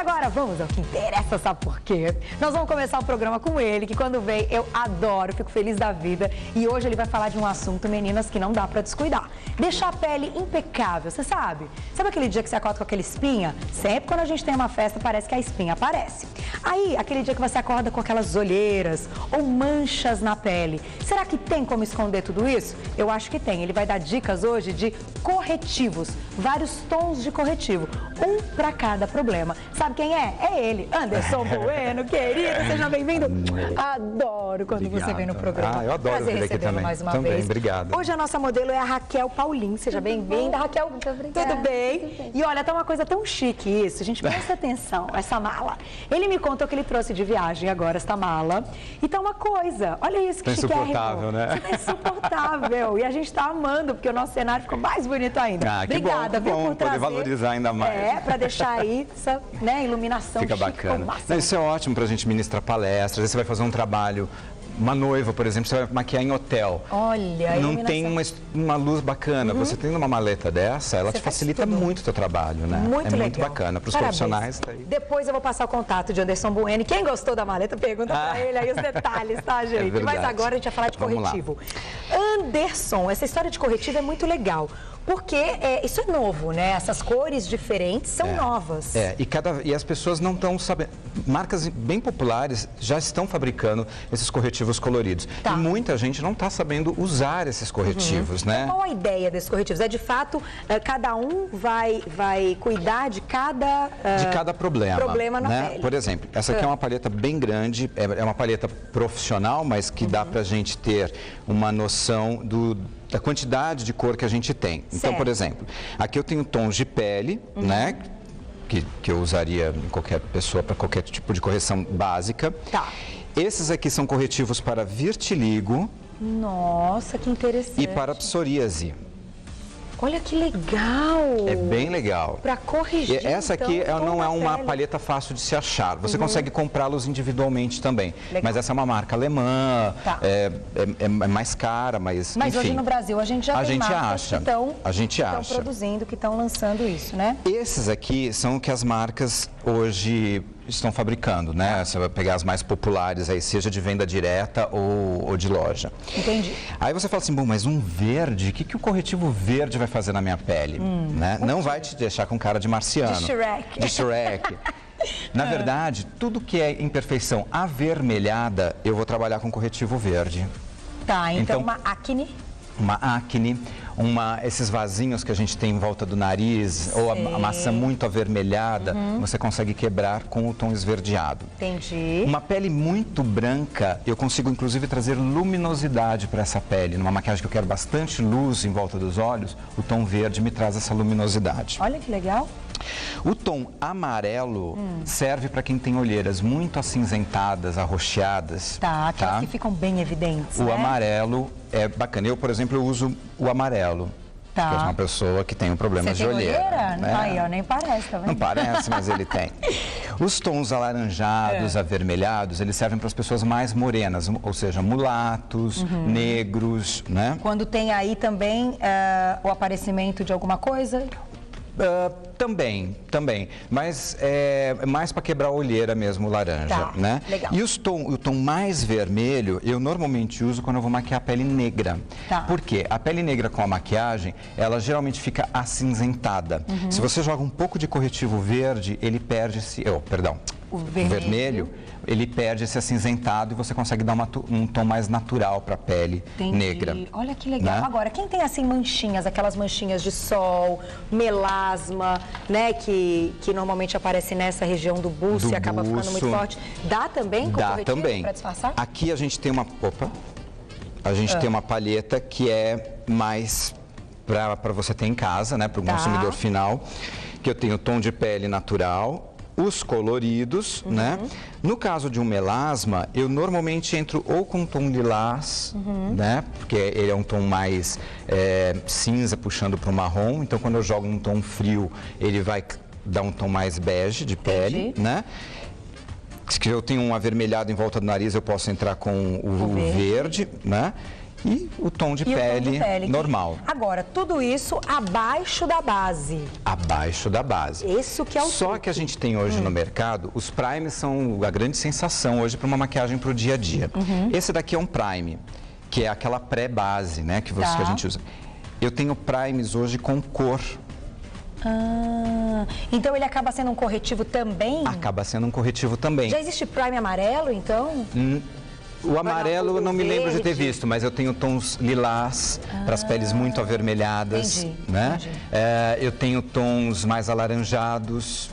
agora vamos ao que interessa, sabe por quê? Nós vamos começar o programa com ele, que quando vem eu adoro, fico feliz da vida. E hoje ele vai falar de um assunto, meninas, que não dá pra descuidar. Deixar a pele impecável, você sabe? Sabe aquele dia que você acorda com aquela espinha? Sempre quando a gente tem uma festa, parece que a espinha aparece. Aí, aquele dia que você acorda com aquelas olheiras ou manchas na pele. Será que tem como esconder tudo isso? Eu acho que tem. Ele vai dar dicas hoje de corretivos, vários tons de corretivo, um para cada problema. Sabe quem é? É ele, Anderson Bueno, querido, seja bem-vindo. Adoro quando você vem no programa. Eu adoro vir aqui também. Mais uma também, vez. Obrigado. Hoje a nossa modelo é a Raquel Paulin, seja bem-vinda. Raquel, muito obrigada. Tudo bem? E olha, tá uma coisa tão chique isso, gente, presta atenção, essa mala. Ele me contou que ele trouxe de viagem agora esta mala. E tá uma coisa, olha isso que chiquérrimo. Insuportável, né? É insuportável. E a gente tá amando, porque o nosso cenário ficou mais bonito ainda. Obrigada, viu, por trazer. Poder valorizar ainda mais. Para deixar aí essa, né, iluminação Fica chique, bacana. Não, isso é ótimo pra gente ministrar palestras, aí você vai fazer um trabalho. Uma noiva, por exemplo, você vai maquiar em hotel. Olha, não tem uma luz bacana. Você tendo uma maleta dessa, ela te facilita muito o teu trabalho, né? Muito legal. Muito bacana. Para os profissionais. Tá aí. Depois eu vou passar o contato de Anderson Bueno. Quem gostou da maleta, pergunta pra ele aí os detalhes, tá, gente? Mas agora a gente vai falar de corretivo. Anderson, essa história de corretivo é muito legal. Porque isso é novo, né? Essas cores diferentes são novas. E as pessoas não estão sabendo. Marcas bem populares já estão fabricando esses corretivos coloridos. Tá. E muita gente não está sabendo usar esses corretivos, né? Então, qual a ideia desses corretivos? É de fato, cada um vai cuidar de cada problema na pele. Por exemplo, essa aqui é uma paleta bem grande, é uma paleta profissional, mas que dá pra gente ter uma noção da quantidade de cor que a gente tem. Então, por exemplo, aqui eu tenho tons de pele, né? Que eu usaria em qualquer pessoa para qualquer tipo de correção básica. Tá. Esses aqui são corretivos para vitiligo. Nossa, que interessante. E para psoríase. Olha que legal! É bem legal. Para corrigir. Essa aqui não é uma paleta fácil de se achar. Você consegue comprá-los individualmente também. Legal. Mas essa é uma marca alemã, é mais cara, mas enfim. Hoje no Brasil a gente já tem marcas que estão acha. Produzindo, que estão lançando isso, né? Esses aqui são o que as marcas hoje estão fabricando, né? Você vai pegar as mais populares aí, seja de venda direta ou de loja. Entendi. Aí você fala assim, bom, mas um verde, o que o corretivo verde vai fazer na minha pele? Né? Não vai te deixar com cara de marciano. De Shrek. De Shrek. Na verdade, tudo que é imperfeição avermelhada, eu vou trabalhar com corretivo verde. Tá, então uma acne? Uma acne, esses vasinhos que a gente tem em volta do nariz, ou a maçã muito avermelhada, você consegue quebrar com o tom esverdeado. Entendi. Uma pele muito branca, eu consigo inclusive trazer luminosidade para essa pele. Numa maquiagem que eu quero bastante luz em volta dos olhos, o tom verde me traz essa luminosidade. Olha que legal. O tom amarelo serve para quem tem olheiras muito acinzentadas, arroxeadas. Tá, aquelas que ficam bem evidentes, O amarelo é bacana. Eu, por exemplo, eu uso o amarelo. Tá. Eu sou uma pessoa que tem um problema de olheira. Né? Aí, ó, nem parece, tá vendo? Não parece, mas ele tem. Os tons alaranjados, avermelhados, eles servem para as pessoas mais morenas, ou seja, mulatos, negros, né? Quando tem aí também o aparecimento de alguma coisa... Também, mas é mais para quebrar a olheira mesmo, o laranja, né? Legal. E o tom mais vermelho, eu normalmente uso quando eu vou maquiar a pele negra. Tá. Por quê? A pele negra com a maquiagem, ela geralmente fica acinzentada. Se você joga um pouco de corretivo verde, ele perde o vermelho, ele perde esse acinzentado e você consegue dar um tom mais natural para a pele negra. Olha que legal. Né? Agora, quem tem assim manchinhas, aquelas manchinhas de sol, melasma, né, que normalmente aparece nessa região do buço e acaba ficando muito forte, dá também com corretivo para disfarçar? Aqui a gente tem tem uma palheta que é mais para você ter em casa, né, para o consumidor final, que eu tenho tom de pele natural, os coloridos, né? No caso de um melasma, eu normalmente entro ou com um tom lilás, né? Porque ele é um tom mais cinza, puxando para o marrom. Então, quando eu jogo um tom frio, ele vai dar um tom mais bege de pele, né? Se eu tenho um avermelhado em volta do nariz, eu posso entrar com o verde, né? e o tom de pele normal. Agora, tudo isso abaixo da base. Abaixo da base. Isso que é o Só que a gente tem hoje no mercado, os primes são a grande sensação hoje para uma maquiagem para o dia a dia. Esse daqui é um prime, que é aquela pré-base, né, que a gente usa. Eu tenho primes hoje com cor. Então ele acaba sendo um corretivo também? Acaba sendo um corretivo também. Já existe prime amarelo, então? O amarelo eu não me lembro de ter visto, mas eu tenho tons lilás para as peles muito avermelhadas, né? Eu tenho tons mais alaranjados.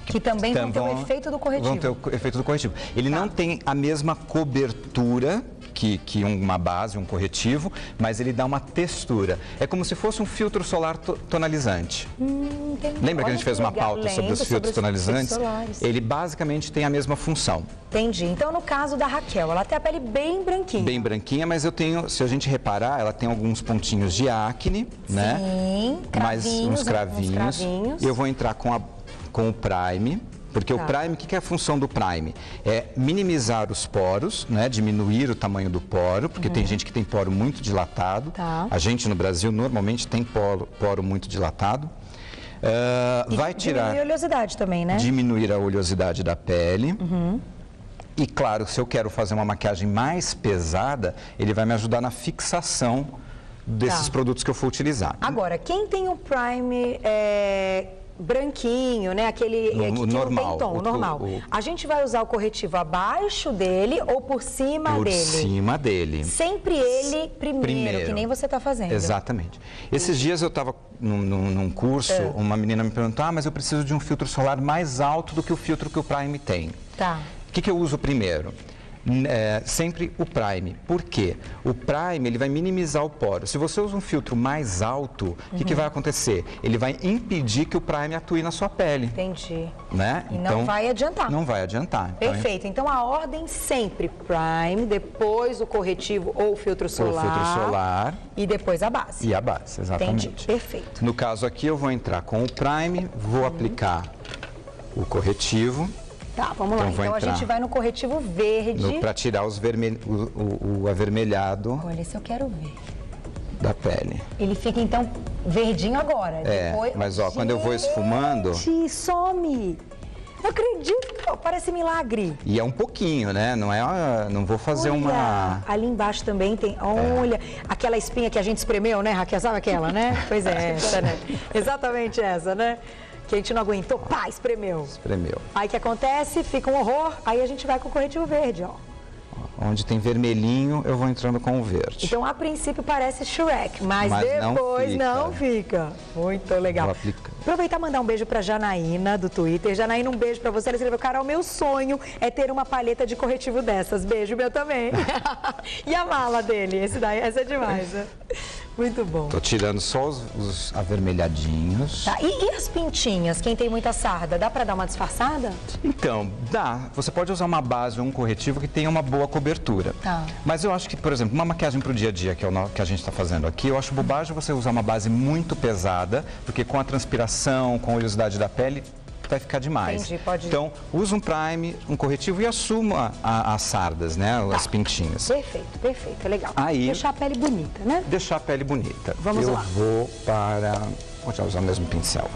Que também vão ter o efeito do corretivo. Vão ter o efeito do corretivo. Ele não tem a mesma cobertura que uma base, um corretivo, mas ele dá uma textura. É como se fosse um filtro solar tonalizante. Lembra que a gente fez uma pauta sobre os filtros tonalizantes? Ele basicamente tem a mesma função. Entendi. Então, no caso da Raquel, ela tem a pele bem branquinha. Bem branquinha, mas eu tenho, se a gente reparar, ela tem alguns pontinhos de acne, né? Sim, cravinhos, uns cravinhos. E eu vou entrar com o prime. Porque o prime, o que é a função do prime? É minimizar os poros, né? Diminuir o tamanho do poro, porque tem gente que tem poro muito dilatado. A gente no Brasil normalmente tem poro muito dilatado. Vai tirar... Diminuir a oleosidade também, né? Diminuir a oleosidade da pele. E claro, se eu quero fazer uma maquiagem mais pesada, ele vai me ajudar na fixação desses produtos que eu for utilizar. Agora, quem tem um prime... branquinho, né? Aquele que normal, não tem tom, normal. A gente vai usar o corretivo abaixo dele ou por cima dele? Por cima dele. Sempre ele primeiro, que nem você está fazendo. Exatamente. Esses dias eu estava num curso, uma menina me perguntou, mas eu preciso de um filtro solar mais alto do que o filtro que o prime tem. O que eu uso primeiro? Sempre o prime. Por quê? O prime ele vai minimizar o poro. Se você usa um filtro mais alto, o que vai acontecer? Ele vai impedir que o prime atue na sua pele. Entendi. Né? E então, não vai adiantar. Não vai adiantar. Perfeito. Então a ordem sempre prime, depois o corretivo ou o filtro solar. O filtro solar. E depois a base. E a base, exatamente. Entendi. Perfeito. No caso aqui eu vou entrar com o prime, vou aplicar o corretivo. Tá, vamos lá. Então a gente vai no corretivo verde. Para tirar o avermelhado. Olha, esse eu quero ver. Da pele. Ele fica então verdinho agora. Depois... mas ó, quando eu vou esfumando... Some! Não acredito, parece milagre. E é um pouquinho, né? Não vou fazer Ali embaixo também tem, olha, aquela espinha que a gente espremeu, né, Raquel? Sabe aquela, né? Pois é, essa, né? Exatamente essa, né? Que a gente não aguentou, pá, espremeu. Espremeu. Aí o que acontece? Fica um horror, aí a gente vai com o corretivo verde, ó. Onde tem vermelhinho, eu vou entrando com o verde. Então, a princípio, parece Shrek, mas depois não fica. Muito legal. Vou aplicar. Aproveitar e mandar um beijo pra Janaína, do Twitter. Janaína, um beijo pra você. Ela escreveu, Carol, meu sonho é ter uma paleta de corretivo dessas. Beijo, meu também. E a mala dele? Essa é demais, né? Muito bom. Tô tirando só os avermelhadinhos. Tá. E as pintinhas? Quem tem muita sarda, dá pra dar uma disfarçada? Então, dá. Você pode usar uma base ou um corretivo que tenha uma boa cobertura. Mas eu acho que, por exemplo, uma maquiagem pro dia a dia, que é o que a gente tá fazendo aqui, eu acho bobagem você usar uma base muito pesada, porque com a transpiração, com a oleosidade da pele, vai ficar demais. Entendi, pode ir. Então, usa um prime, um corretivo e assuma as sardas, né? As pintinhas. Perfeito, perfeito, é legal. Aí, deixar a pele bonita, né? Deixar a pele bonita. Vamos lá. Vou já usar o mesmo pincel.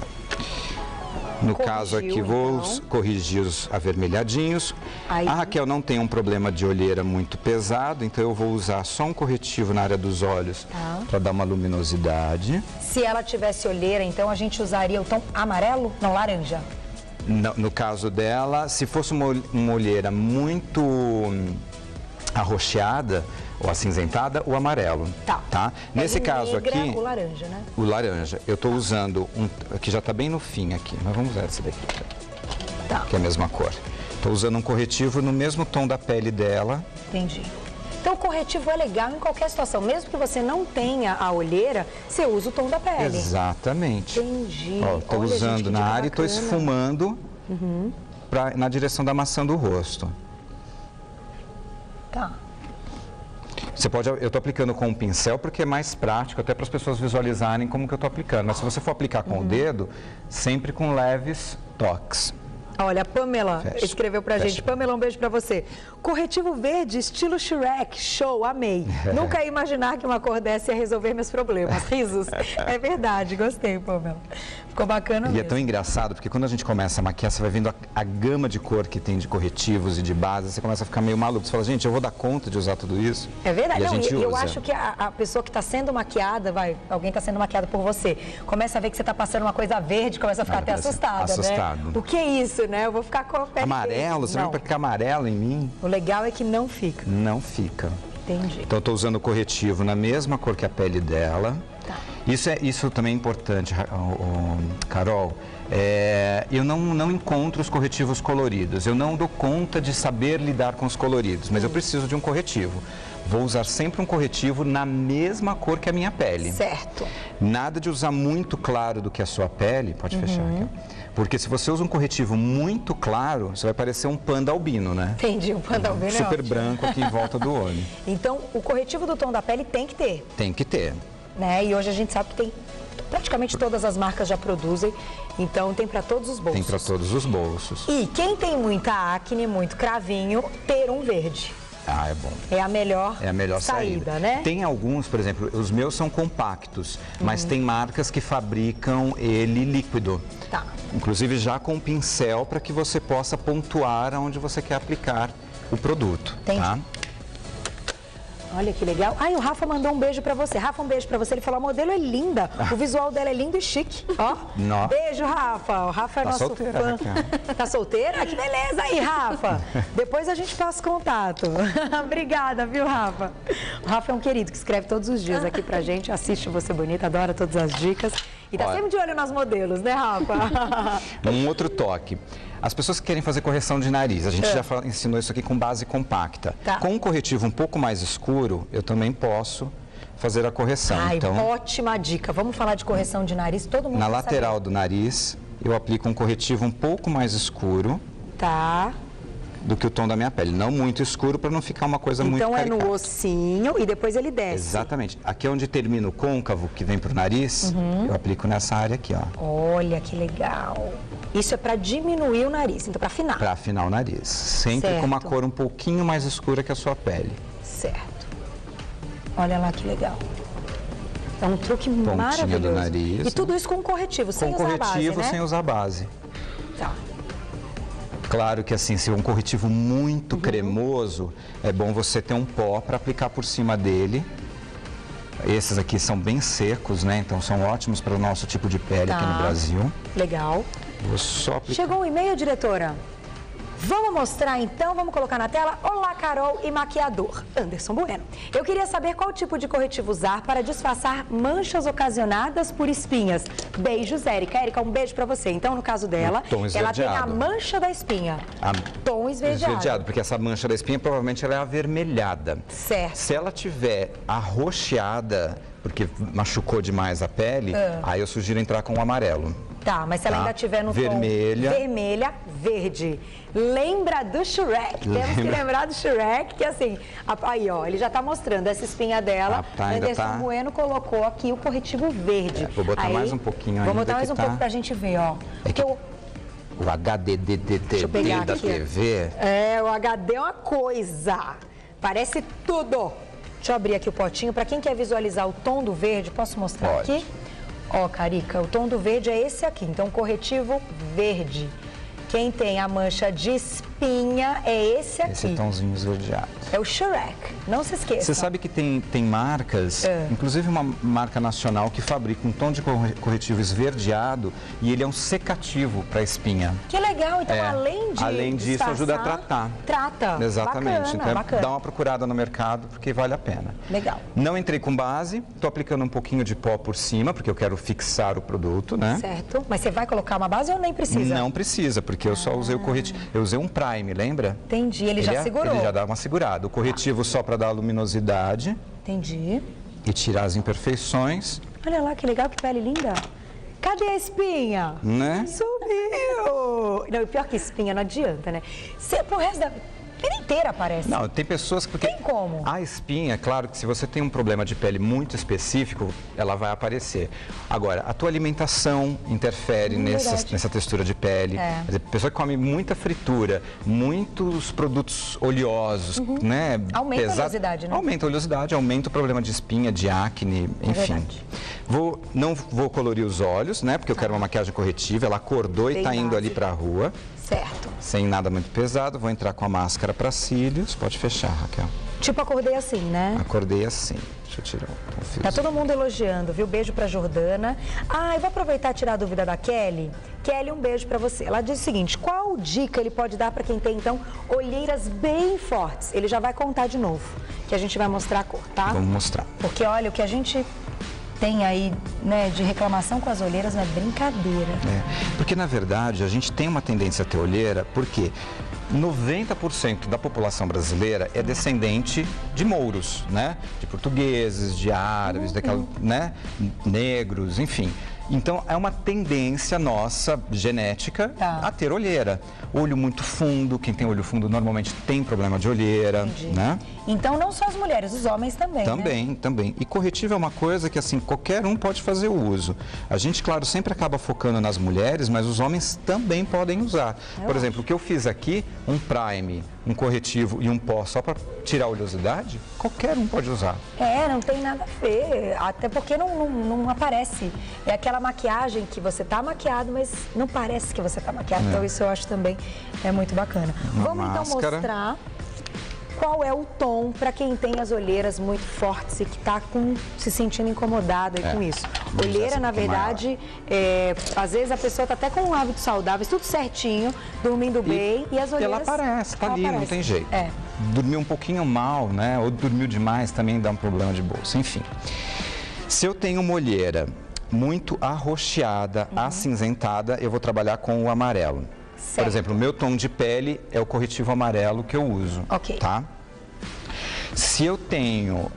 No caso aqui, vou corrigir os avermelhadinhos. A Raquel não tem um problema de olheira muito pesado, então eu vou usar só um corretivo na área dos olhos para dar uma luminosidade. Se ela tivesse olheira, então a gente usaria o tom amarelo? Não, laranja. No caso dela, se fosse uma olheira muito arroxeada ou acinzentada, o amarelo. Tá? Nesse caso negra, aqui... o laranja, né? O laranja. Eu estou usando que já está bem no fim aqui, mas vamos usar esse daqui, que é a mesma cor. Estou usando um corretivo no mesmo tom da pele dela. Entendi. Então, o corretivo é legal em qualquer situação. Mesmo que você não tenha a olheira, você usa o tom da pele. Exatamente. Entendi. Estou usando na área e estou esfumando na direção da maçã do rosto. Tá. Eu estou aplicando com um pincel porque é mais prático, até para as pessoas visualizarem como que eu estou aplicando. Mas se você for aplicar com o dedo, sempre com leves toques. Olha, a Pamela escreveu pra gente. Pamela, um beijo pra você. Corretivo verde, estilo Shrek. Show, amei. Nunca ia imaginar que uma cor dessa ia resolver meus problemas. Risos. É verdade, gostei, Pamela. Ficou bacana mesmo. E é tão engraçado, porque quando a gente começa a maquiar, você vai vendo a gama de cor que tem de corretivos e de bases, você começa a ficar meio maluco. Você fala, gente, eu vou dar conta de usar tudo isso? É verdade. E a gente usa. Eu acho que a pessoa que está sendo maquiada, alguém está sendo maquiado por você, começa a ver que você está passando uma coisa verde, começa a ficar até assustada, né? O que é isso, né? Eu vou ficar com a pele amarelo, você vai ficar amarelo em mim? O legal é que não fica. Não fica. Entendi. Então eu estou usando o corretivo na mesma cor que a pele dela. Tá. Isso também é importante, Carol. Eu não encontro os corretivos coloridos. Eu não dou conta de saber lidar com os coloridos, mas eu preciso de um corretivo. Vou usar sempre um corretivo na mesma cor que a minha pele. Certo. Nada de usar muito claro do que a sua pele. Pode fechar aqui. Porque se você usa um corretivo muito claro, você vai parecer um panda albino, né? Entendi, um panda albino é super ótimo. branco aqui em volta do olho. Então, o corretivo do tom da pele tem que ter. Tem que ter. Né? E hoje a gente sabe que tem, praticamente todas as marcas já produzem, então tem para todos os bolsos. Tem para todos os bolsos. E quem tem muita acne, muito cravinho, ter um verde. Ah, é bom. É a melhor saída, né? Tem alguns, por exemplo, os meus são compactos, mas tem marcas que fabricam ele líquido. Tá. Inclusive já com pincel para que você possa pontuar onde você quer aplicar o produto. Entendi. Tá? Olha que legal. Ai, o Rafa mandou um beijo pra você. Rafa, um beijo pra você. Ele falou, a modelo é linda. O visual dela é lindo e chique. Ó. Nossa. Beijo, Rafa. O Rafa é nosso solteira, fã. Raquel. Tá solteira? Que beleza aí, Rafa. Depois a gente passa contato. Obrigada, viu, Rafa? O Rafa é um querido que escreve todos os dias aqui pra gente. Assiste Você Bonita, adora todas as dicas. E tá sempre de olho nas modelos, né, Rafa? Um outro toque. As pessoas que querem fazer correção de nariz, a gente já ensinou isso aqui com base compacta. Tá. Com um corretivo um pouco mais escuro, eu também posso fazer a correção. Ai, então, ótima dica. Vamos falar de correção de nariz, todo mundo na quer lateral saber. do nariz, eu aplico um corretivo um pouco mais escuro. Tá. Do que o tom da minha pele. Não muito escuro para não ficar uma coisa muito caricata. Então é no ossinho e depois ele desce. Exatamente. Aqui é onde termina o côncavo, que vem pro nariz, eu aplico nessa área aqui, ó. Olha que legal. Isso é para diminuir o nariz, então para afinar. Para afinar o nariz. Sempre com uma cor um pouquinho mais escura que a sua pele. Certo. Olha lá que legal. É um truque Pontinha maravilhoso. do nariz. E tudo isso com corretivo, sem usar base, né? Sem usar base. Tá. Claro que assim, se é um corretivo muito cremoso, é bom você ter um pó para aplicar por cima dele. Esses aqui são bem secos, né? Então são ótimos para o nosso tipo de pele aqui no Brasil. Legal. Vou só aplicar. Chegou um e-mail, diretora? Vamos mostrar então, vamos colocar na tela. Olá, Carol e maquiador, Anderson Bueno. Eu queria saber qual tipo de corretivo usar para disfarçar manchas ocasionadas por espinhas. Beijos, Érica. Érica, um beijo para você. Então, no caso dela, ela tem a mancha da espinha. Tom esverdeado. Porque essa mancha da espinha provavelmente ela é avermelhada. Certo. Se ela tiver arroxeada, porque machucou demais a pele, aí eu sugiro entrar com o amarelo. Tá, mas se ela ainda tiver no vermelha. tom vermelha, verde. Lembra do Shrek. Temos que lembrar do Shrek, que assim, aí ó, ele já tá mostrando essa espinha dela. Anderson Bueno colocou aqui o corretivo verde. Vou botar mais um pouquinho ainda. Vou botar mais um pouco pra gente ver, ó. Porque o HDDDD da TV... É, o HD é uma coisa. Parece tudo. Deixa eu abrir aqui o potinho. Pra quem quer visualizar o tom do verde, posso mostrar aqui? Ó, Carica, o tom do verde é esse aqui, então corretivo verde. Quem tem a mancha de espinha é esse aqui. Esse tomzinho esverdeado. É o Shrek, não se esqueça. Você sabe que tem marcas, inclusive uma marca nacional que fabrica um tom de corretivo esverdeado e ele é um secativo para a espinha. Que legal, então além disso ajuda a tratar. Trata. Exatamente, bacana, então dá uma procurada no mercado porque vale a pena. Legal. Não entrei com base, estou aplicando um pouquinho de pó por cima porque eu quero fixar o produto, né? Certo, mas você vai colocar uma base ou nem precisa? Não precisa, porque eu só usei o corretivo, eu usei um prime, lembra? Entendi, ele já segurou. Ele já dá uma segurada. O corretivo só para dar luminosidade. Entendi. E tirar as imperfeições. Olha lá que legal, que pele linda. Cadê a espinha? Né? Sumiu! Não, e pior que espinha, não adianta, né? Pro resto da... Ele inteira aparece. Não, tem pessoas que... Tem como? A espinha, claro que se você tem um problema de pele muito específico, ela vai aparecer. Agora, a tua alimentação interfere nessa textura de pele. Quer dizer, pessoa que come muita fritura, muitos produtos oleosos, né? Aumenta a oleosidade, né? Aumenta a oleosidade, aumenta o problema de espinha, de acne, enfim. Não vou colorir os olhos, né? Porque eu quero uma maquiagem corretiva. Ela acordou e está indo ali para a rua. Certo. Sem nada muito pesado. Vou entrar com a máscara para cílios. Pode fechar, Raquel. Tipo, acordei assim, né? Acordei assim. Deixa eu tirar um fio. Tá todo mundo elogiando, viu? Beijo pra Jordana. Ah, eu vou aproveitar e tirar a dúvida da Kelly. Kelly, um beijo pra você. Ela diz o seguinte, qual dica ele pode dar pra quem tem, então, olheiras bem fortes? Ele já vai contar de novo, que a gente vai mostrar a cor, tá? Vamos mostrar. Porque, olha, o que a gente tem aí, né, de reclamação com as olheiras não é brincadeira. Porque, na verdade, a gente tem uma tendência a ter olheira, porque 90% da população brasileira é descendente de mouros, né? De portugueses, de árabes, né? Negros, enfim. Então, é uma tendência nossa, genética, a ter olheira. Olho muito fundo, quem tem olho fundo normalmente tem problema de olheira, né? Então, não só as mulheres, os homens também, né? Também. E corretivo é uma coisa que, assim, qualquer um pode fazer o uso. A gente, claro, sempre acaba focando nas mulheres, mas os homens também podem usar. Por exemplo, o que eu fiz aqui, um prime, um corretivo e um pó só para tirar a oleosidade, qualquer um pode usar. Não tem nada a ver, até porque não aparece. É aquela maquiagem que você tá maquiado, mas não parece que você tá maquiado. Então isso eu acho também muito bacana. Vamos então mostrar qual é o tom para quem tem as olheiras muito fortes e que está se sentindo incomodado com isso. Olheira, na verdade, às vezes a pessoa está até com hábitos saudáveis, tudo certinho, dormindo bem e as olheiras... Ela aparece, tá ali, não tem jeito. Dormiu um pouquinho mal, né? Ou dormiu demais também dá um problema de bolsa, enfim. Se eu tenho uma olheira muito arroxeada, acinzentada, eu vou trabalhar com o amarelo. Por exemplo, o meu tom de pele é o corretivo amarelo que eu uso, tá? Se eu tenho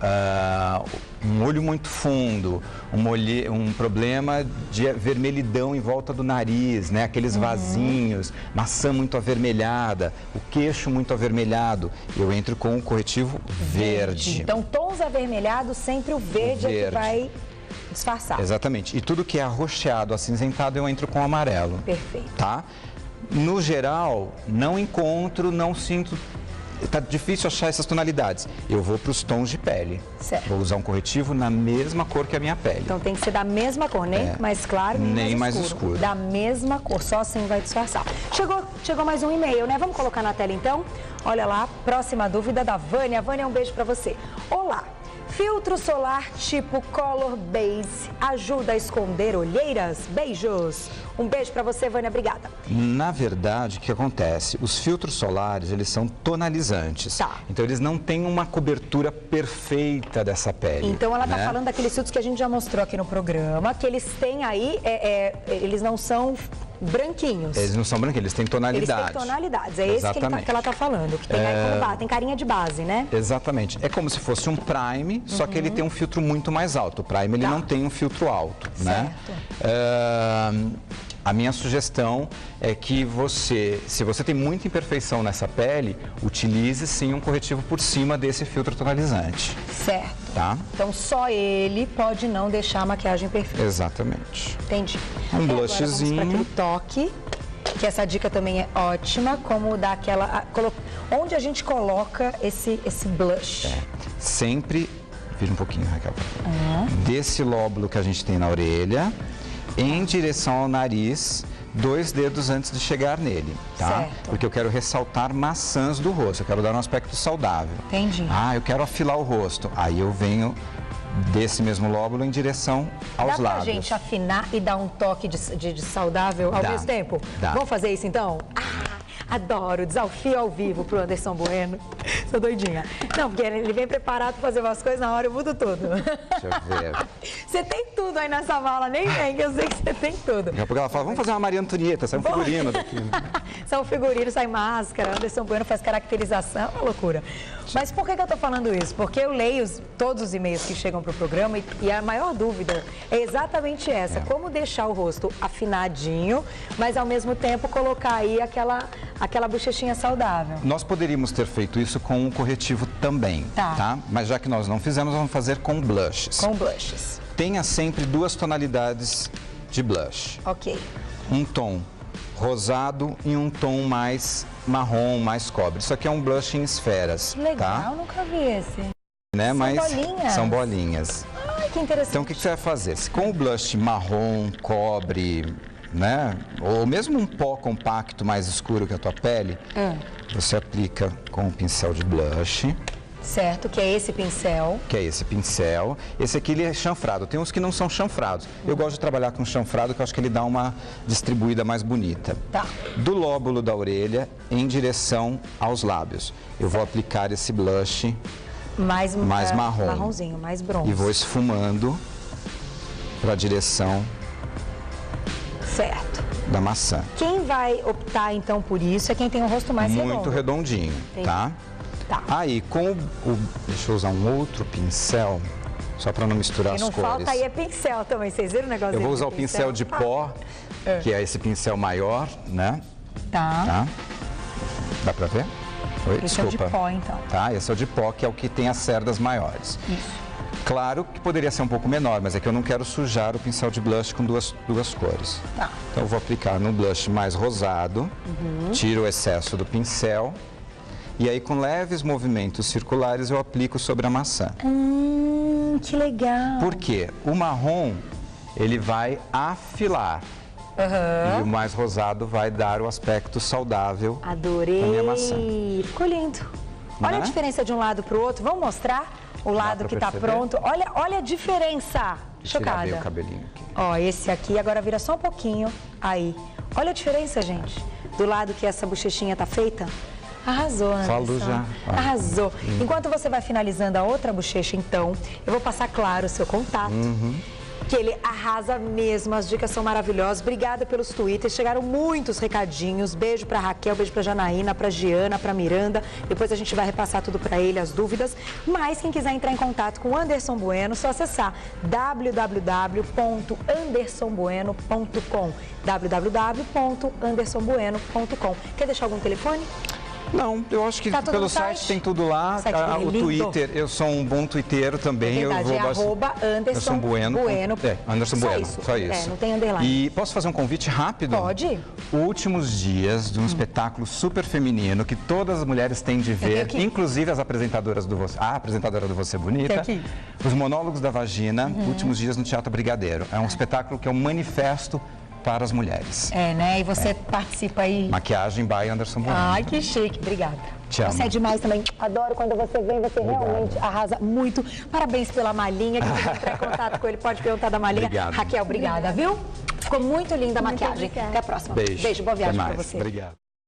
um olho muito fundo, um problema de vermelhidão em volta do nariz, né? Aqueles vasinhos, maçã muito avermelhada, o queixo muito avermelhado, eu entro com o corretivo verde. Então, tons avermelhados, sempre o verde é que vai disfarçar. Exatamente. E tudo que é arroxeado, acinzentado, eu entro com o amarelo. Perfeito. Tá? No geral, não encontro, não sinto... Tá difícil achar essas tonalidades. Eu vou para os tons de pele. Certo. Vou usar um corretivo na mesma cor que a minha pele. Então tem que ser da mesma cor, nem mais claro, nem mais escuro. Da mesma cor, só assim vai disfarçar. Chegou mais um e-mail, né? Vamos colocar na tela então? Olha lá, próxima dúvida da Vânia. Vânia, um beijo para você. Olá. Filtro solar tipo Color Base ajuda a esconder olheiras? Beijos! Um beijo pra você, Vânia, obrigada. Na verdade, o que acontece? Os filtros solares, eles são tonalizantes. Então, eles não têm uma cobertura perfeita dessa pele. Então, ela tá falando daqueles filtros que a gente já mostrou aqui no programa, que eles têm aí, eles não são branquinhos. Eles não são branquinhos, eles têm tonalidades. Eles têm tonalidades, é esse que ela tá falando, que tem aí como tem carinha de base, né? Exatamente. É como se fosse um prime, só que ele tem um filtro muito mais alto. O prime, ele não tem um filtro alto, né? A minha sugestão é que se você tem muita imperfeição nessa pele, utilize sim um corretivo por cima desse filtro tonalizante. Certo. Tá? Então só ele pode não deixar a maquiagem perfeita. Exatamente. Entendi. Um blushzinho. Agora vamos para aquele toque, que essa dica também é ótima, como dar aquela... Onde a gente coloca esse blush? Sempre, vira um pouquinho, Raquel, desse lóbulo que a gente tem na orelha, em direção ao nariz, 2 dedos antes de chegar nele, tá? Certo. Porque eu quero ressaltar maçãs do rosto, eu quero dar um aspecto saudável. Entendi. Eu quero afilar o rosto. Aí eu venho desse mesmo lóbulo em direção aos lábios. Dá pra gente afinar e dar um toque de saudável ao mesmo tempo? Dá. Vamos fazer isso então? Adoro, desafio ao vivo pro Anderson Bueno. Sou doidinha. Não, porque ele vem preparado pra fazer umas coisas, na hora eu mudo tudo. Deixa eu ver. Você tem tudo aí nessa mala, nem vem, que eu sei que você tem tudo. Daqui a pouco ela fala, vamos fazer uma Maria Antonieta, sai um figurino daqui. São figurinos, sai máscara, Anderson Bueno faz caracterização, é uma loucura. Mas por que eu tô falando isso? Porque eu leio todos os e-mails que chegam pro programa e a maior dúvida é exatamente essa. Como deixar o rosto afinadinho, mas ao mesmo tempo colocar aí aquela bochechinha saudável. Nós poderíamos ter feito isso com um corretivo também, tá? Mas já que nós não fizemos, vamos fazer com blushes. Com blushes. Tenha sempre 2 tonalidades de blush. Ok. Um tom rosado e um tom mais marrom, mais cobre. Isso aqui é um blush em esferas, Legal, tá? nunca vi esse. Né? São bolinhas? São bolinhas. Ai, que interessante. Então, o que você vai fazer? Se com o blush marrom, cobre, né? Ou mesmo um pó compacto mais escuro que a tua pele, você aplica com o pincel de blush. Certo, que é esse pincel. Esse aqui ele é chanfrado. Tem uns que não são chanfrados. Eu gosto de trabalhar com chanfrado, que eu acho que ele dá uma distribuída mais bonita. Tá. Do lóbulo da orelha em direção aos lábios. Eu vou aplicar esse blush mais marrom. Marronzinho, mais bronze. E vou esfumando para a direção da maçã. Quem vai optar então por isso é quem tem o rosto mais redondo. Muito redondinho, tá? Tá. Aí, deixa eu usar um outro pincel, só para não misturar as cores. E não falta aí é pincel também, vocês viram o negócio? Eu vou usar o pincel de pó, que é esse pincel maior, né? Tá. Dá para ver? Oi, esse é o de pó, então. Tá, esse é o de pó, que é o que tem as cerdas maiores. Isso. Claro que poderia ser um pouco menor, mas é que eu não quero sujar o pincel de blush com duas cores. Tá. Então eu vou aplicar no blush mais rosado, tiro o excesso do pincel. E aí, com leves movimentos circulares, eu aplico sobre a maçã. Que legal. Por quê? O marrom, ele vai afilar. E o mais rosado vai dar o aspecto saudável. Adorei. Da minha maçã. Ficou lindo. Olha a diferença de um lado para o outro. Vamos mostrar o lado que está pronto. Olha a diferença. Chocada. Tirar bem o cabelinho aqui. Ó, esse aqui agora vira só um pouquinho. Aí. Olha a diferença, gente. Do lado que essa bochechinha tá feita. Arrasou, Anderson. Falou já. Arrasou. Enquanto você vai finalizando a outra bochecha, então, eu vou passar, claro, o seu contato. Que ele arrasa mesmo, as dicas são maravilhosas. Obrigada pelos twitters, chegaram muitos recadinhos. Beijo pra Raquel, beijo pra Janaína, pra Giana, pra Miranda. Depois a gente vai repassar tudo pra ele, as dúvidas. Mas quem quiser entrar em contato com o Anderson Bueno, só acessar www.andersonbueno.com www.andersonbueno.com. Quer deixar algum telefone? Não, eu acho que pelo site tem tudo lá. O Twitter, eu sou um bom twitteiro também. É verdade, eu vou Anderson Bueno. Anderson Bueno, só isso. Não tem underline. E posso fazer um convite rápido? Pode. Últimos dias de um espetáculo super feminino que todas as mulheres têm de ver, inclusive as apresentadoras do Você. A apresentadora do Você Bonita. Os Monólogos da Vagina, últimos dias no Teatro Brigadeiro. É um espetáculo que é um manifesto para as mulheres. Né? E você participa aí... Maquiagem by Anderson Bueno. Ai, que chique. Obrigada. Te amo. Você é demais também. Adoro quando você vem, você realmente arrasa muito. Parabéns pela malinha. Quem quiser entrar em contato com ele pode perguntar da malinha. Obrigado. Raquel, obrigada, viu? Ficou muito linda a maquiagem. Até a próxima. Beijo. Boa viagem para você. Obrigado.